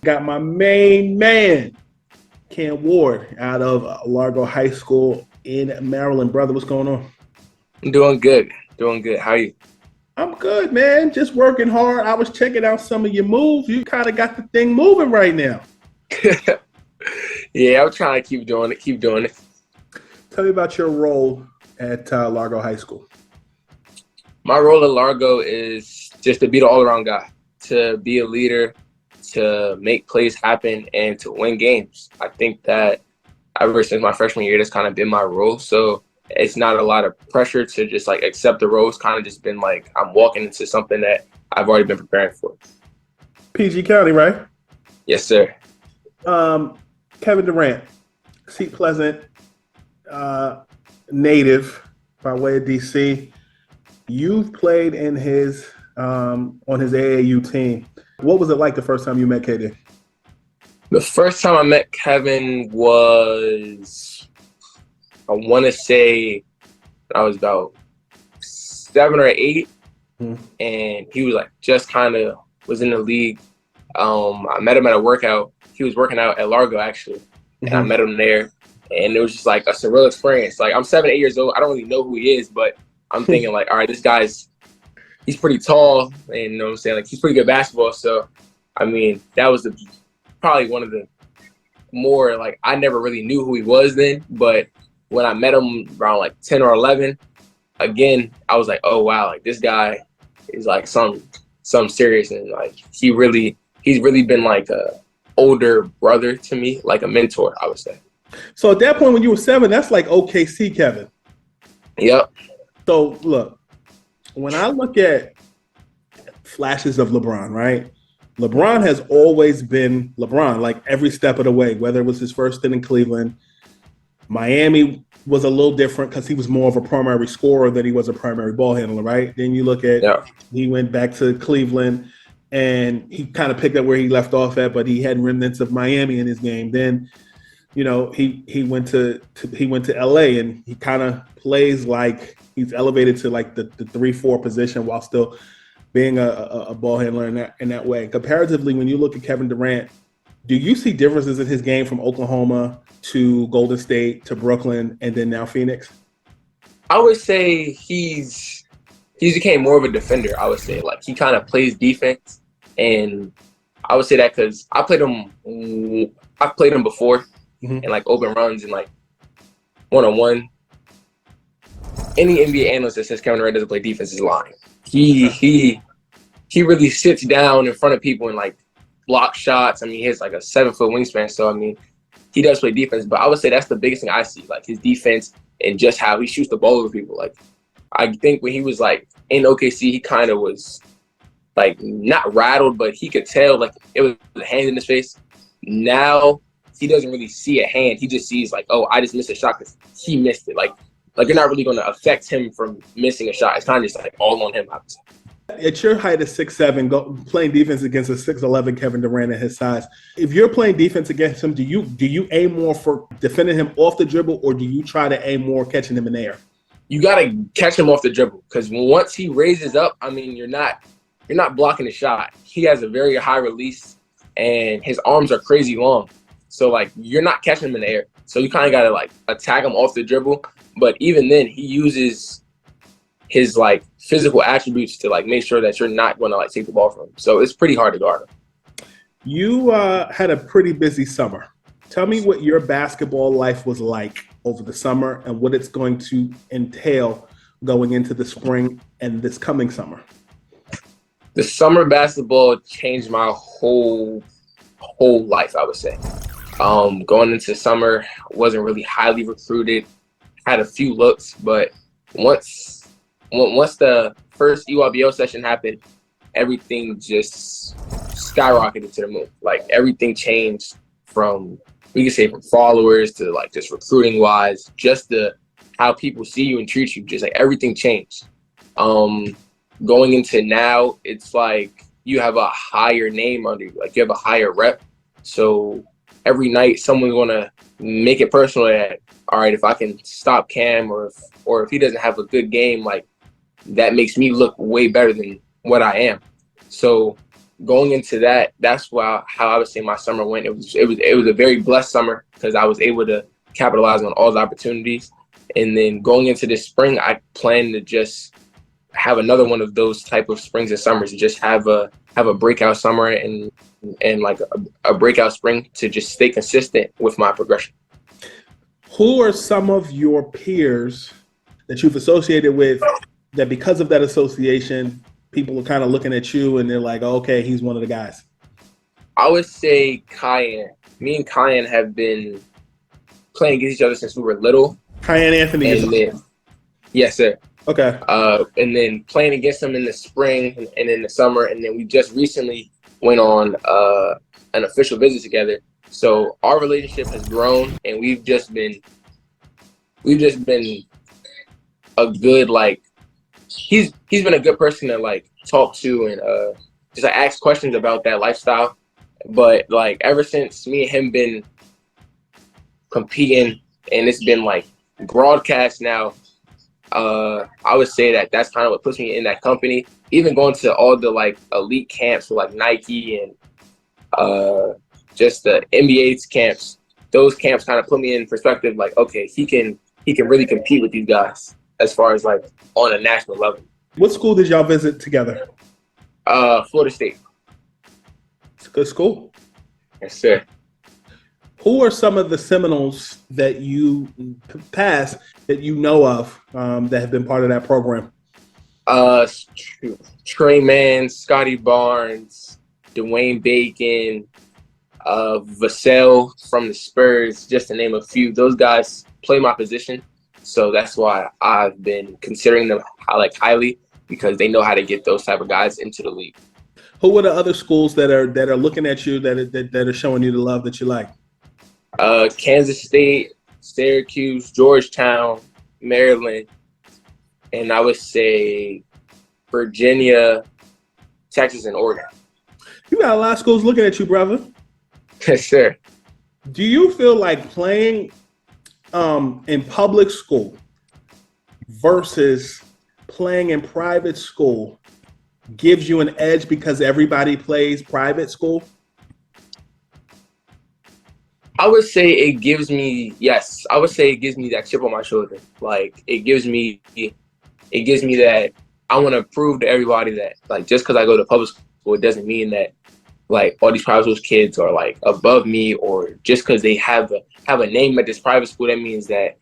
got my main man, Kiyan Ward, out of Largo High School in Maryland. Brother, what's going on? I'm doing good. Doing good. How are you? I'm good, man. Just working hard. I was checking out some of your moves. You kind of got the thing moving right now. Yeah, I'm trying to keep doing it. Keep doing it. Tell me about your role at Largo High School. My role at Largo is just to be the all-around guy, to be a leader, to make plays happen, and to win games. I think that ever since my freshman year, that's kind of been my role. So it's not a lot of pressure to just like accept the role. It's kind of just been like I'm walking into something that I've already been preparing for. PG County, right? Yes, sir. Kevin Durant, Seat Pleasant, native by way of DC. You've played in his on his AAU team. What was it like the first time you met KD? The first time I met Kevin was, I want to say, I was about 7 or 8, and he was like just kind of was in the league. I met him at a workout. He was working out at Largo actually, and I met him there, and it was just like a surreal experience. Like I'm 7, 8 years old. I don't really know who he is, but I'm thinking like, all right, this guy's he's pretty tall, and you know what I'm saying, like he's pretty good at basketball. So, I mean, that was probably one of the more like I never really knew who he was then, but when I met him around like 10 or 11, again, I was like, oh wow, like this guy is like some serious, and like he's really been like a older brother to me, like a mentor, I would say. So at that point when you were 7, that's like OKC Kevin. Yep. So look, when I look at flashes of LeBron, right? LeBron has always been LeBron, like every step of the way, whether it was his first stint in Cleveland. Miami was a little different because he was more of a primary scorer than he was a primary ball handler, right? Then you look at, he went back to Cleveland and he kind of picked up where he left off at, but he had remnants of Miami in his game. Then, you know, he went to LA and he kind of plays like he's elevated to like the 3-4 position while still being a ball handler in that way. Comparatively, when you look at Kevin Durant, do you see differences in his game from Oklahoma to Golden State to Brooklyn and then now Phoenix? I would say he's became more of a defender. I would say like he kind of plays defense, and I would say that because I played him before in like open runs and like one-on-one. Any NBA analyst that says Kevin Durant doesn't play defense is lying. He really sits down in front of people and like block shots. I mean, he has like a 7-foot wingspan, so I mean, he does play defense. But I would say that's the biggest thing I see, like his defense and just how he shoots the ball over people. Like I think when he was like in OKC, he kind of was like not rattled, but he could tell like it was a hand in his face. Now he doesn't really see a hand. He just sees like, oh, I just missed a shot because he missed it. Like you're not really going to affect him from missing a shot. It's kind of just like all on him, obviously. At your height of 6'7", playing defense against a 6'11" Kevin Durant at his size, if you're playing defense against him, do you aim more for defending him off the dribble, or do you try to aim more catching him in the air? You got to catch him off the dribble, because once he raises up, I mean, you're not blocking the shot. He has a very high release, and his arms are crazy long. So like you're not catching him in the air. So you kind of got to like attack him off the dribble. But even then, he uses his like physical attributes to like make sure that you're not going to like take the ball from him. So it's pretty hard to guard him. You had a pretty busy summer. Tell me what your basketball life was like over the summer and what it's going to entail going into the spring and this coming summer. The summer basketball changed my whole life, I would say. Going into summer, wasn't really highly recruited, had a few looks, but once the first EYBL session happened, everything just skyrocketed to the moon. Like everything changed from, we could say, from followers to like just recruiting wise, just how people see you and treat you, just like everything changed. Going into now, it's like you have a higher name under you, like you have a higher rep. So every night someone's gonna make it personal that, all right, if I can stop Cam or if he doesn't have a good game, like that makes me look way better than what I am. So going into that, that's how I would say my summer went. It was a very blessed summer because I was able to capitalize on all the opportunities. And then going into this spring, I plan to just have another one of those type of springs and summers, and just have a breakout summer and like a breakout spring to just stay consistent with my progression. Who are some of your peers that you've associated with that because of that association, people are kind of looking at you and they're like, oh, okay, he's one of the guys? I would say Kiyan. Me and Kiyan have been playing against each other since we were little. Kiyan Anthony is yes, sir. Okay. And then playing against him in the spring and in the summer, and then we just recently went on an official visit together. So our relationship has grown, and we've just been a good, like, he's been a good person to like talk to and just like ask questions about that lifestyle. But like ever since me and him been competing, and it's been like broadcast now, I would say that's kind of what puts me in that company. Even going to all the like elite camps with like Nike and just the NBA's camps, those camps kind of put me in perspective. Like, okay, he can really compete with these guys as far as like on a national level. What school did y'all visit together? Florida State. It's a good school. Yes, sir. Who are some of the Seminoles that you passed that you know of that have been part of that program? Trey Mann, Scotty Barnes, Dwayne Bacon, Vassell from the Spurs, just to name a few. Those guys play my position, so that's why I've been considering them highly, because they know how to get those type of guys into the league. Who are the other schools that are looking at you that are showing you the love that you like? Kansas State, Syracuse, Georgetown, Maryland, and I would say Virginia, Texas, and Oregon. You got a lot of schools looking at you, brother. Yes, sir. Do you feel like playing in public school versus playing in private school gives you an edge because everybody plays private school? I would say it gives me that chip on my shoulder. Like it gives me that I want to prove to everybody that like just because I go to public school, it doesn't mean that like all these private school kids are like above me, or just because they have a name at this private school, that means that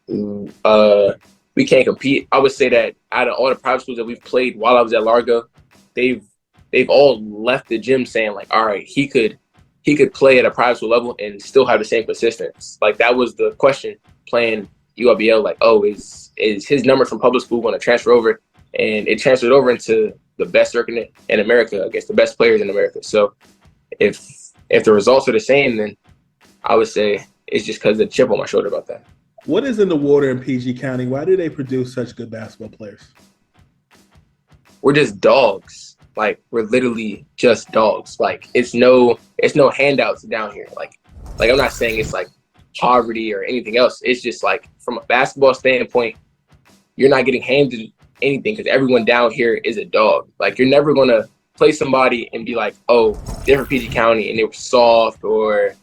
we can't compete. I would say that out of all the private schools that we've played while I was at Largo, they've all left the gym saying like, all right, he could play at a private school level and still have the same consistency. Like that was the question playing URBL. Like, oh, is his number from public school going to transfer over? And it transferred over into the best circuit in America against the best players in America. So if the results are the same, then I would say it's just because of the chip on my shoulder about that. What is in the water in PG County? Why do they produce such good basketball players? We're just dogs. Like we're literally just dogs. Like it's no handouts down here. Like I'm not saying it's like poverty or anything else. It's just like from a basketball standpoint, you're not getting handed anything because everyone down here is a dog. Like you're never gonna play somebody and be like, oh, they're from PG County and they were soft or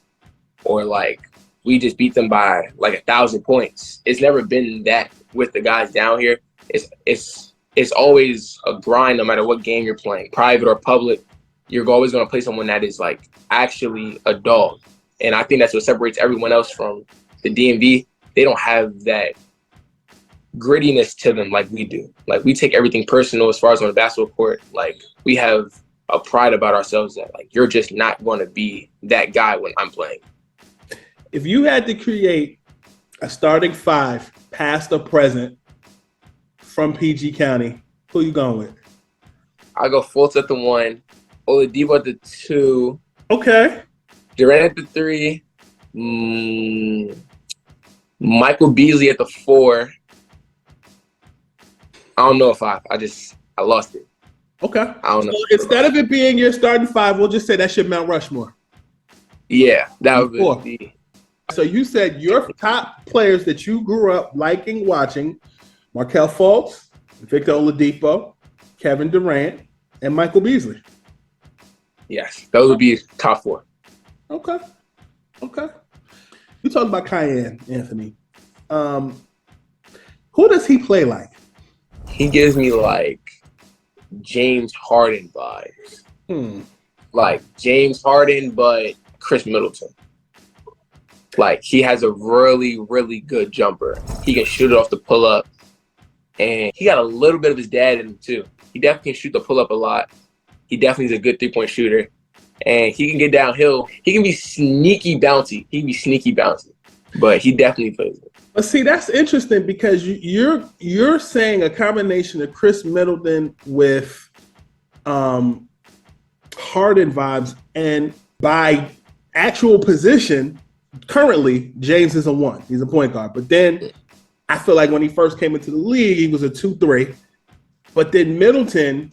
like we just beat them by like 1,000 points. It's never been that with the guys down here. It's always a grind no matter what game you're playing, private or public. You're always going to play someone that is like actually a dog. And I think that's what separates everyone else from the DMV. They don't have that grittiness to them like we do. Like we take everything personal as far as on the basketball court. Like we have a pride about ourselves that like you're just not going to be that guy when I'm playing. If you had to create a starting five, past or present, from PG County, who you going with? I'll go Fultz at the 1, Oladipo at the 2. Okay. Durant at the 3. Michael Beasley at the 4. I don't know if I lost it. Okay. I don't know. So instead of it being your starting five, we'll just say that's your Mount Rushmore. Yeah, that would be. So you said your top players that you grew up liking, watching: Markelle Fultz, Victor Oladipo, Kevin Durant, and Michael Beasley. Yes, those would be top 4. Okay. Okay. You talk about Kiyan, Anthony. Who does he play like? He gives me like James Harden vibes. Like James Harden, but Chris Middleton. Like he has a really, really good jumper. He can shoot it off the pull up. And he got a little bit of his dad in him too. He definitely can shoot the pull up a lot. He definitely is a good 3-point shooter. And he can get downhill. He can be sneaky bouncy. He can be sneaky bouncy. But he definitely plays it. But see, that's interesting because you're saying a combination of Chris Middleton with Harden vibes, and by actual position, currently James is a 1. He's a point guard. But then I feel like when he first came into the league, he was a 2-3. But then Middleton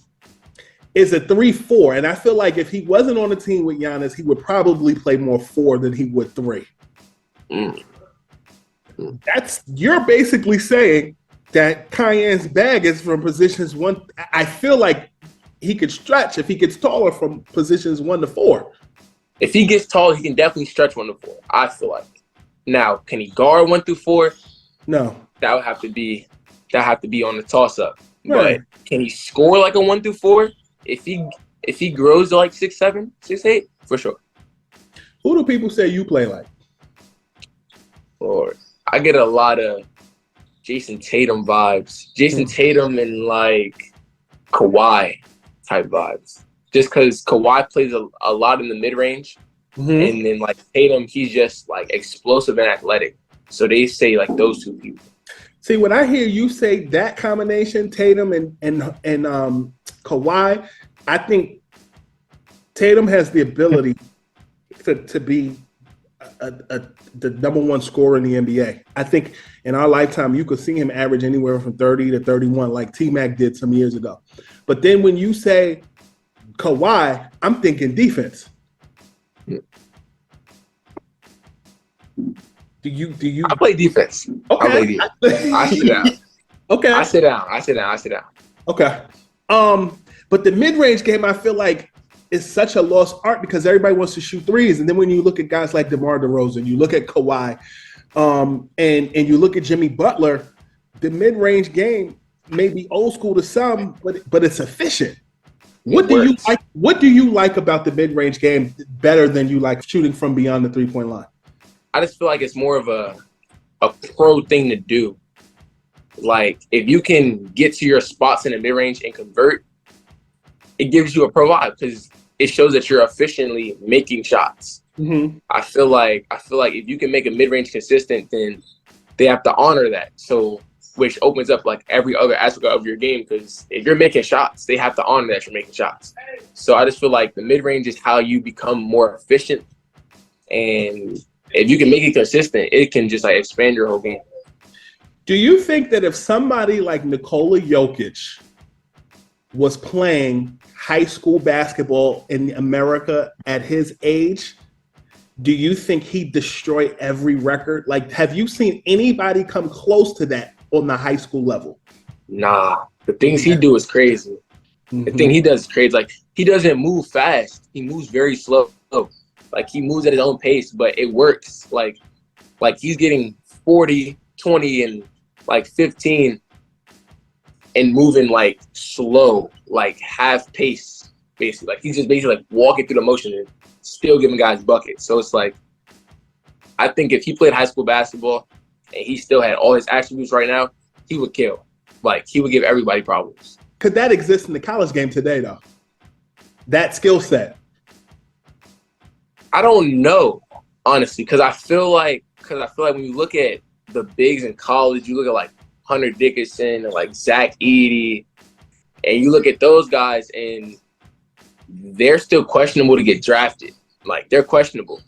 is a 3-4. And I feel like if he wasn't on the team with Giannis, he would probably play more 4 than he would 3. You're basically saying that Kiyan's bag is from positions 1. I feel like he could stretch if he gets taller from positions 1 to 4. If he gets tall, he can definitely stretch 1 to 4. I feel like. Now, can he guard 1 through 4? No. That would have to be on the toss up. Right. But can he score like a 1 through 4? If he grows to like 6'7", 6'8", for sure. Who do people say you play like? Or I get a lot of Jason Tatum vibes. Jason Tatum and like Kawhi type vibes. Just because Kawhi plays a lot in the mid range, and then like Tatum, he's just like explosive and athletic. So they say like those two people. See, when I hear you say that combination, Tatum and Kawhi, I think Tatum has the ability to be the number 1 scorer in the NBA. I think in our lifetime, you could see him average anywhere from 30 to 31, like T-Mac did some years ago. But then when you say Kawhi, I'm thinking defense. Do you? I play defense. Okay. I play defense. I sit down. Okay. I sit down. Okay. But the mid-range game, I feel like is such a lost art because everybody wants to shoot threes. And then when you look at guys like DeMar DeRozan, you look at Kawhi, and you look at Jimmy Butler, the mid-range game may be old school to some, but it's efficient. What do you like? What do you like about the mid-range game better than you like shooting from beyond the 3-point line? I just feel like it's more of a pro thing to do. Like if you can get to your spots in the mid-range and convert, it gives you a pro vibe because it shows that you're efficiently making shots. I feel like if you can make a mid-range consistent, then they have to honor that. So which opens up like every other aspect of your game because if you're making shots, they have to honor that you're making shots. So I just feel like the mid-range is how you become more efficient, and if you can make it consistent, it can just like expand your whole game. Do you think that if somebody like Nikola Jokic was playing high school basketball in America at his age, do you think he'd destroy every record? Like, have you seen anybody come close to that on the high school level? Nah, the things he do is crazy. The thing he does is crazy. Like, he doesn't move fast. He moves very slow. Like, he moves at his own pace, but it works. Like he's getting 40, 20, and like 15 and moving like slow, like half pace, basically. Like he's just basically like walking through the motion and still giving guys buckets. So it's like, I think if he played high school basketball and he still had all his attributes right now, he would kill. Like he would give everybody problems. Could that exist in the college game today, though? That skill set? I don't know, honestly, because I feel like when you look at the bigs in college, you look at like Hunter Dickinson and like Zach Edey, and you look at those guys and they're still questionable to get drafted. Like they're questionable.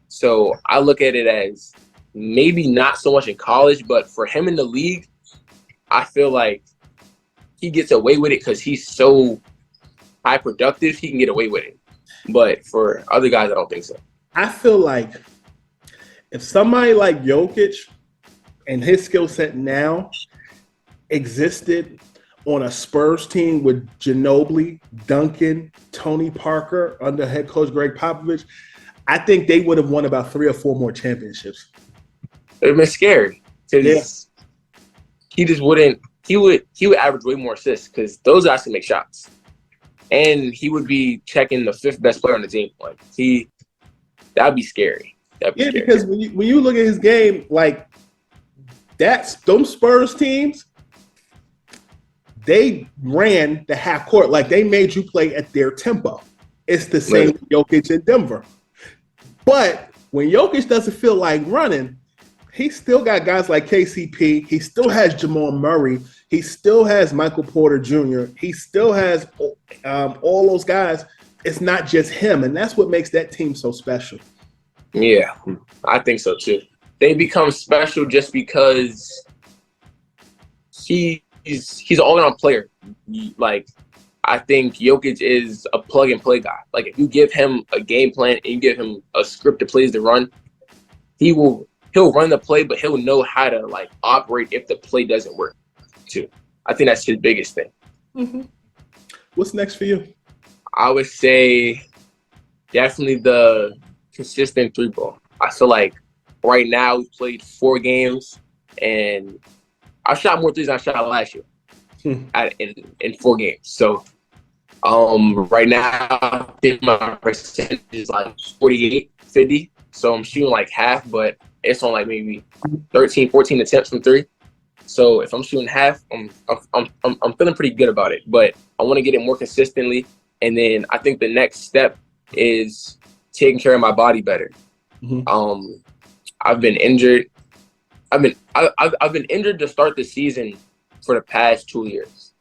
So I look at it as maybe not so much in college, but for him in the league, I feel like he gets away with it because he's so high productive, he can get away with it. But for other guys, I don't think so. I feel like if somebody like Jokic and his skill set now existed on a Spurs team with Ginobili, Duncan, Tony Parker under head coach Greg Popovich, I think they would have won about 3 or 4 more championships. It would have been scary because he just wouldn't. He would average way more assists because those guys can make shots, and he would be checking the 5th best player on the team. Like that'd be scary. That'd be scary. Because when you look at his game, like those Spurs teams, they ran the half court. Like they made you play at their tempo. It's the same with Jokic in Denver. But when Jokic doesn't feel like running, he still got guys like KCP. He still has Jamal Murray. He still has Michael Porter Jr. He still has all those guys. It's not just him, and that's what makes that team so special. Yeah, I think so too. They become special just because he's an all-around player. Like, I think Jokic is a plug-and-play guy. Like, if you give him a game plan and you give him a script of plays to run, he'll run the play, but he'll know how to, like, operate if the play doesn't work, too. I think that's his biggest thing. Mm-hmm. What's next for you? I would say definitely the consistent 3-ball. I feel like right now we played 4 games, and I shot more threes than I shot last year in 4 games. So right now I think my percentage is like 48-50. So I'm shooting like half, but it's on like maybe 13, 14 attempts from 3. So if I'm shooting half, I'm feeling pretty good about it. But I want to get it more consistently, and then I think the next step is taking care of my body better. Mm-hmm. I've been injured. I've been injured to start the season for the past 2 years.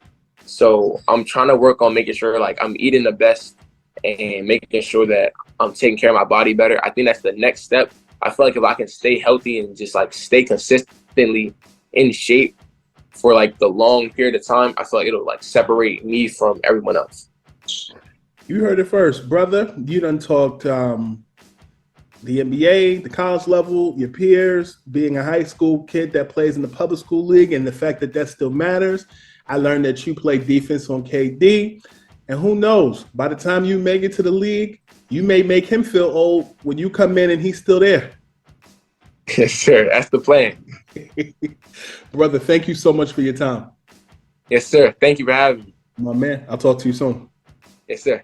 So I'm trying to work on making sure like I'm eating the best and making sure that I'm taking care of my body better. I think that's the next step. I feel like if I can stay healthy and just like stay consistently in shape for like the long period of time, I feel like it'll like separate me from everyone else. You heard it first, brother. You done talked the NBA, the college level, your peers, being a high school kid that plays in the public school league, and the fact that still matters. I learned that you play defense on KD, and who knows, by the time you make it to the league, you may make him feel old when you come in and he's still there. Yes, sir. That's the plan. Brother, thank you so much for your time. Yes, sir. Thank you for having me. My man, I'll talk to you soon. Yes, sir.